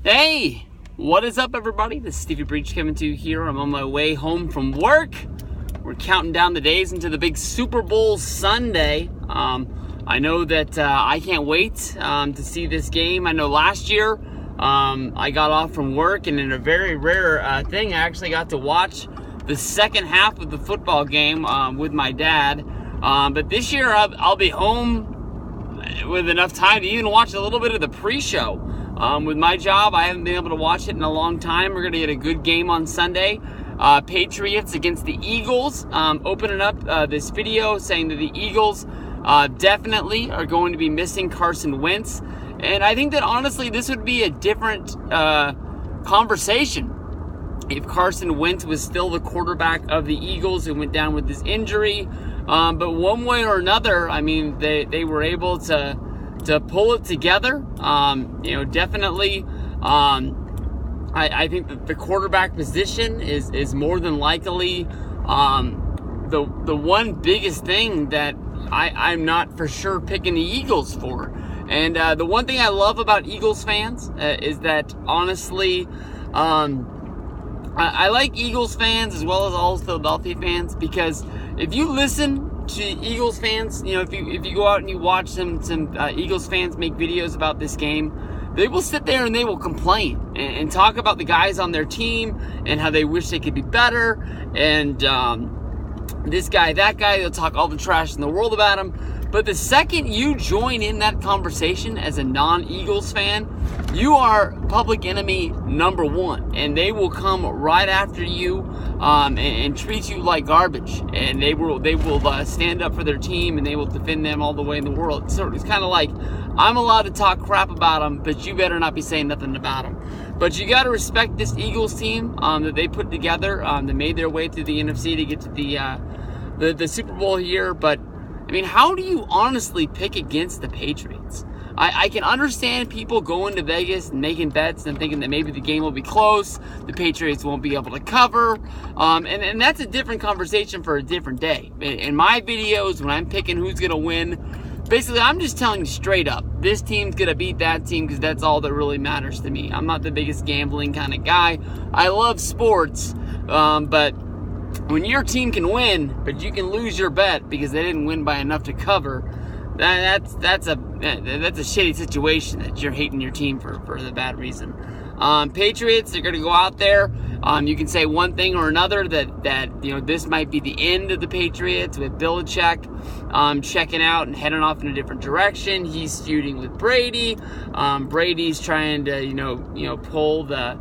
Hey, what is up, everybody? This is Stevie Breach coming to you here. I'm on my way home from work. We're counting down the days into the big Super Bowl Sunday. I know that I can't wait to see this game. I know last year I got off from work, and in a very rare thing, I actually got to watch the second half of the football game with my dad. But this year I'll be home with enough time to even watch a little bit of the pre-show. With my job, I haven't been able to watch it in a long time. We're going to get a good game on Sunday. Patriots against the Eagles. Opening up this video saying that the Eagles definitely are going to be missing Carson Wentz. And I think that honestly this would be a different conversation if Carson Wentz was still the quarterback of the Eagles and went down with this injury. But one way or another, I mean, they were able to pull it together. Definitely. I think that the quarterback position is more than likely the one biggest thing that I'm not for sure picking the Eagles for. And the one thing I love about Eagles fans is that honestly, I like Eagles fans as well as all Philadelphia fans, because if you listen to Eagles fans, if you go out and you watch some Eagles fans make videos about this game, they will sit there and they will complain and talk about the guys on their team and how they wish they could be better, and this guy, that guy, they'll talk all the trash in the world about him. But the second you join in that conversation as a non-Eagles fan, you are public enemy number one, and they will come right after you and treat you like garbage, and they will stand up for their team, and they will defend them all the way in the world. So it's kind of like, I'm allowed to talk crap about them, but you better not be saying nothing about them. But you got to respect this Eagles team that they put together. They made their way through the NFC to get to the Super Bowl here. But I mean, how do you honestly pick against the Patriots? I can understand people going to Vegas and making bets and thinking that maybe the game will be close, the Patriots won't be able to cover, and that's a different conversation for a different day. In my videos, when I'm picking who's going to win, basically I'm just telling you straight up, this team's going to beat that team, because that's all that really matters to me. I'm not the biggest gambling kind of guy. I love sports, but when your team can win, but you can lose your bet because they didn't win by enough to cover, that's a shitty situation that you're hating your team for the bad reason. Patriots, they're going to go out there. You can say one thing or another that this might be the end of the Patriots with Belichick checking out and heading off in a different direction. He's feuding with Brady. Brady's trying to pull the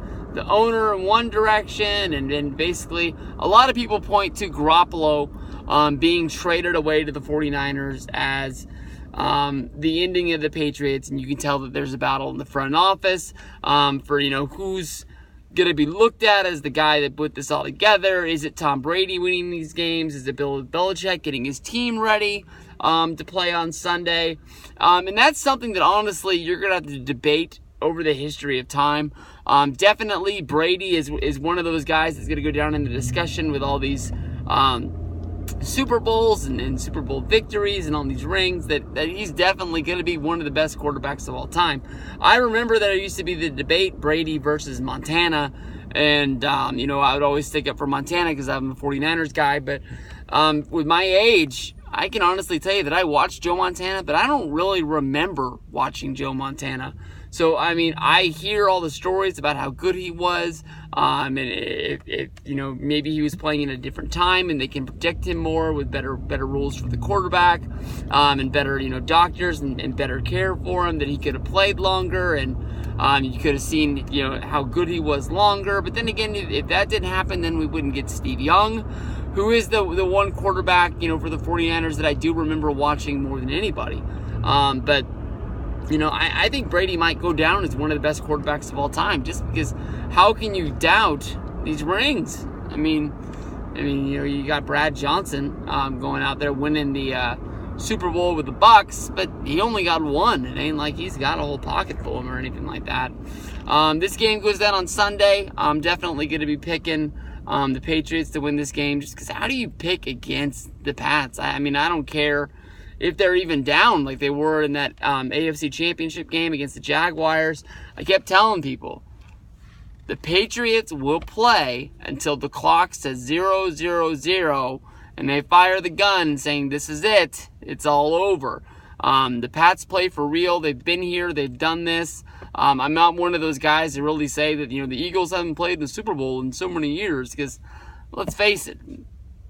owner in one direction, and then basically a lot of people point to Garoppolo being traded away to the 49ers as the ending of the Patriots, and you can tell that there's a battle in the front office for who's going to be looked at as the guy that put this all together. Is it Tom Brady winning these games? Is it Bill Belichick getting his team ready to play on Sunday? And that's something that honestly you're going to have to debate over the history of time. Definitely Brady is one of those guys that's going to go down in the discussion with all these Super Bowls and Super Bowl victories and all these rings, that he's definitely going to be one of the best quarterbacks of all time. I remember that there used to be the debate Brady versus Montana, and I would always stick up for Montana because I'm a 49ers guy, but with my age, I can honestly tell you that I watched Joe Montana, but I don't really remember watching Joe Montana. So, I mean, I hear all the stories about how good he was, and if maybe he was playing in a different time and they can protect him more with better rules for the quarterback, and better, doctors and better care for him, that he could have played longer, and you could have seen, how good he was longer. But then again, if that didn't happen, then we wouldn't get Steve Young, who is the one quarterback, for the 49ers that I do remember watching more than anybody. But I think Brady might go down as one of the best quarterbacks of all time, just because how can you doubt these rings? I mean, you got Brad Johnson going out there winning the Super Bowl with the Bucs, but he only got one. It ain't like he's got a whole pocket full of them or anything like that. This game goes down on Sunday. I'm definitely going to be picking the Patriots to win this game, just because how do you pick against the Pats? I mean, I don't care if they're even down like they were in that AFC Championship game against the Jaguars. I kept telling people, The Patriots will play until the clock says 0-0-0, and they fire the gun saying, this is it. It's all over. The Pats play for real. They've been here. They've done this. I'm not one of those guys that really say that, the Eagles haven't played in the Super Bowl in so many years, because let's face it,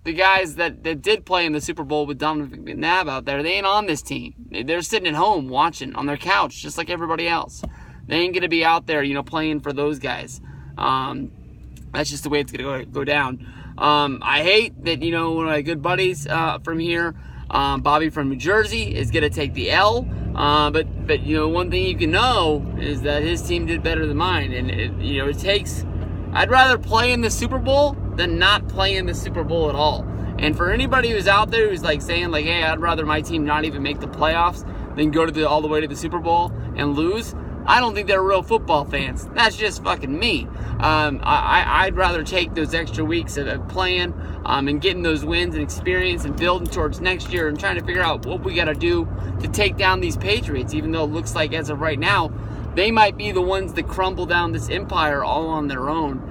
the guys that did play in the Super Bowl with Donovan McNabb out there, they ain't on this team. They're sitting at home watching on their couch just like everybody else. They ain't going to be out there, playing for those guys. That's just the way it's going to go down. I hate that, one of my good buddies from here, Bobby from New Jersey, is going to take the L. But one thing you can know is that his team did better than mine. And, it takes... I'd rather play in the Super Bowl than not play in the Super Bowl at all. And for anybody who's out there who's saying hey, I'd rather my team not even make the playoffs than go to all the way to the Super Bowl and lose, I don't think they're real football fans. That's just fucking me. I'd rather take those extra weeks of playing and getting those wins and experience and building towards next year and trying to figure out what we got to do to take down these Patriots, even though it looks like as of right now, they might be the ones that crumble down this empire all on their own.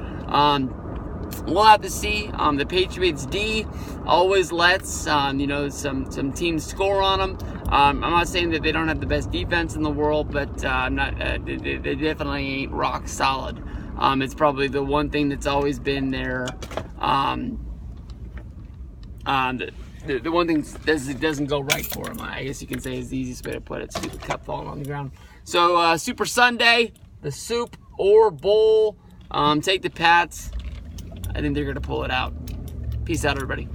We'll have to see. The Patriots D always lets some teams score on them. I'm not saying that they don't have the best defense in the world, but I'm not. They definitely ain't rock solid. It's probably the one thing that's always been there. The one thing that doesn't go right for them, I guess you can say, is the easiest way to put it. Stupid cup falling on the ground. So Super Sunday, the Soup or Bowl. Take the Pats. I think they're going to pull it out. Peace out, everybody.